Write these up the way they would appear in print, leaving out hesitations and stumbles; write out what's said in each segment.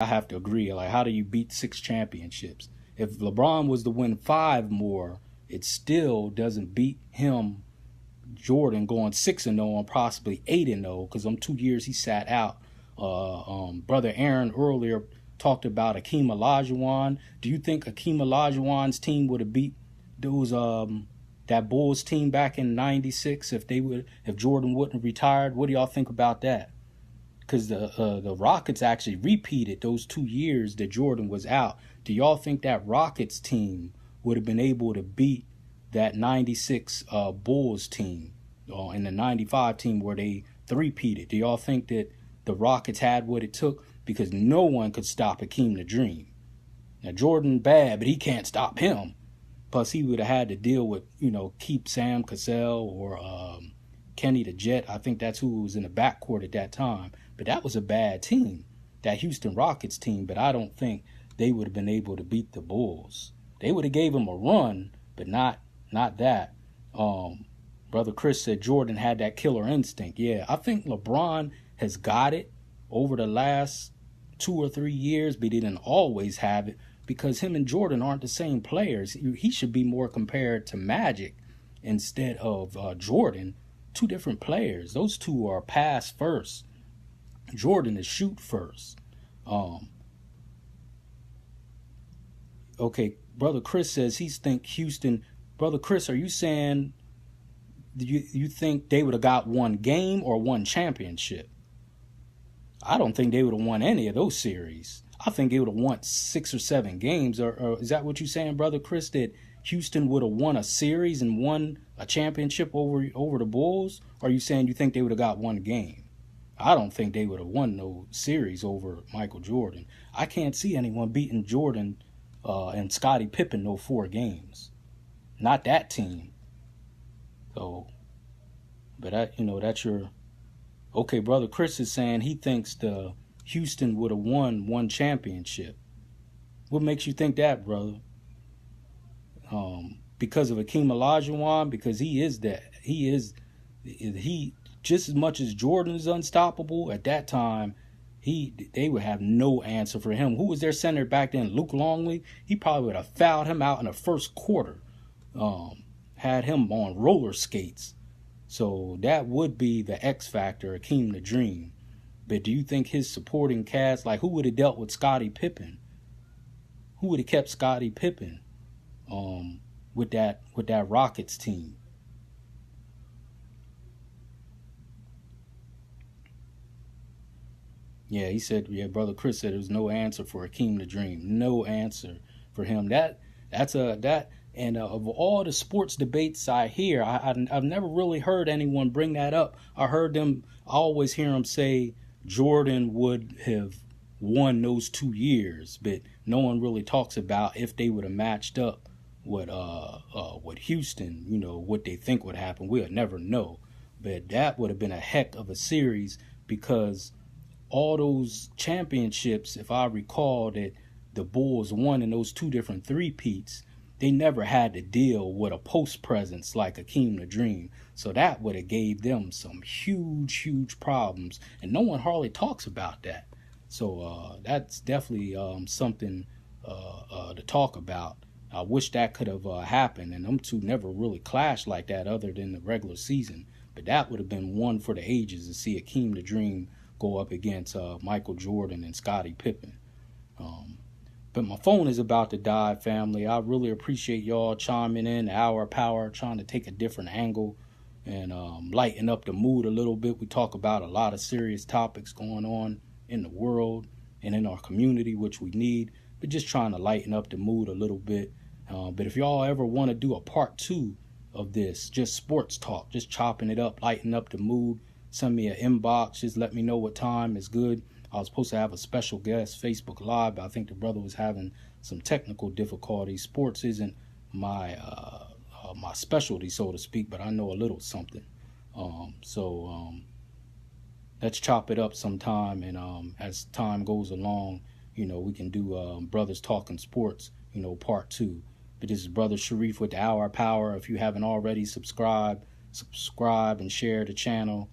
I have to agree. Like, how do you beat 6 championships? If LeBron was to win 5 more, it still doesn't beat him, Jordan, going 6-0 and possibly 8-0, because them 2 years he sat out. Brother Aaron earlier talked about Akeem Olajuwon. Do you think Akeem Olajuwon's team would have beat those that Bulls team back in '96 if Jordan wouldn't have retired? What do y'all think about that? Because the Rockets actually repeated those 2 years that Jordan was out. Do y'all think that Rockets team would have been able to beat that '96 Bulls team and the '95 team where they three-peated? Do y'all think that the Rockets had what it took? Because no one could stop Akeem the Dream. Now, Jordan bad, but he can't stop him. Plus, he would have had to deal with, keep Sam Cassell or Kenny the Jet. I think that's who was in the backcourt at that time. But that was a bad team, that Houston Rockets team. But I don't think they would have been able to beat the Bulls. They would have gave them a run, but not that. Brother Chris said Jordan had that killer instinct. Yeah, I think LeBron has got it over the last 2 or 3 years, but he didn't always have it because him and Jordan aren't the same players. He should be more compared to Magic instead of Jordan. 2 different players. Those two are pass first. Jordan is shoot first. Okay, Brother Chris says he's think Houston. Brother Chris, are you saying you think they would have got 1 game or 1 championship? I don't think they would have won any of those series. I think they would have won 6 or 7 games. Or is that what you're saying, Brother Chris, that Houston would have won a series and won a championship over the Bulls? Or are you saying you think they would have got 1 game? I don't think they would have won no series over Michael Jordan. I can't see anyone beating Jordan and Scottie Pippen no 4 games. Not that team. So, but that's your... Okay, Brother Chris is saying he thinks the Houston would have won 1 championship. What makes you think that, brother? Because of Akeem Olajuwon? Because he just as much as Jordan is unstoppable at that time, they would have no answer for him. Who was their center back then? Luke Longley? He probably would have fouled him out in the first quarter. Had him on roller skates. So that would be the X factor, Akeem the Dream. But do you think his supporting cast, like who would have dealt with Scottie Pippen? Who would have kept Scottie Pippen with that Rockets team? Yeah, he said, Brother Chris said there was no answer for Akeem the Dream. No answer for him. And of all the sports debates I hear, I've never really heard anyone bring that up. I always hear them say Jordan would have won those 2 years, but no one really talks about if they would have matched up with Houston, what they think would happen. We'll never know. But that would have been a heck of a series because all those championships, if I recall that the Bulls won in those 2 different three-peats, they never had to deal with a post presence like Akeem the Dream. So that would have gave them some huge, huge problems. And no one hardly talks about that. So that's definitely something to talk about. I wish that could have happened. And them two never really clashed like that other than the regular season. But that would have been one for the ages to see Akeem the Dream go up against Michael Jordan and Scottie Pippen. But my phone is about to die, family. I really appreciate y'all chiming in, the Hour of Power, trying to take a different angle and lighten up the mood a little bit. We talk about a lot of serious topics going on in the world and in our community, which we need, but just trying to lighten up the mood a little bit. But if y'all ever want to do a part 2 of this, just sports talk, just chopping it up, lighten up the mood, send me an inbox. Just let me know what time is good. I was supposed to have a special guest, Facebook Live, but I think the brother was having some technical difficulties. Sports isn't my specialty, so to speak, but I know a little something. So let's chop it up sometime, and as time goes along, we can do Brothers Talking Sports, part 2. But this is Brother Sharif with the Hour of Power. If you haven't already, subscribe and share the channel.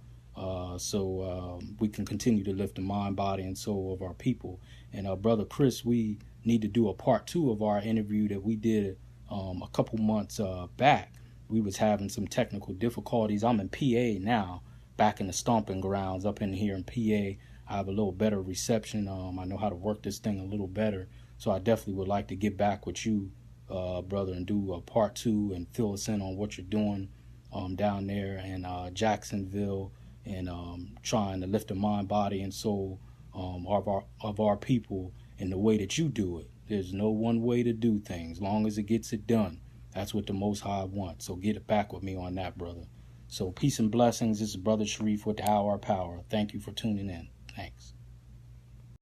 so we can continue to lift the mind, body, and soul of our people. And Brother Chris, we need to do a part 2 of our interview that we did a couple months back. We was having some technical difficulties. I'm in PA now, back in the stomping grounds up in here in PA. I have a little better reception. I know how to work this thing a little better. So I definitely would like to get back with you, brother, and do a part 2 and fill us in on what you're doing down there in Jacksonville, and trying to lift the mind, body, and soul of our people in the way that you do it. There's no one way to do things. Long as it gets it done, that's what the Most High wants. So get it back with me on that, brother. So peace and blessings. This is Brother Sharif with the Hour of Power. Thank you for tuning in. Thanks.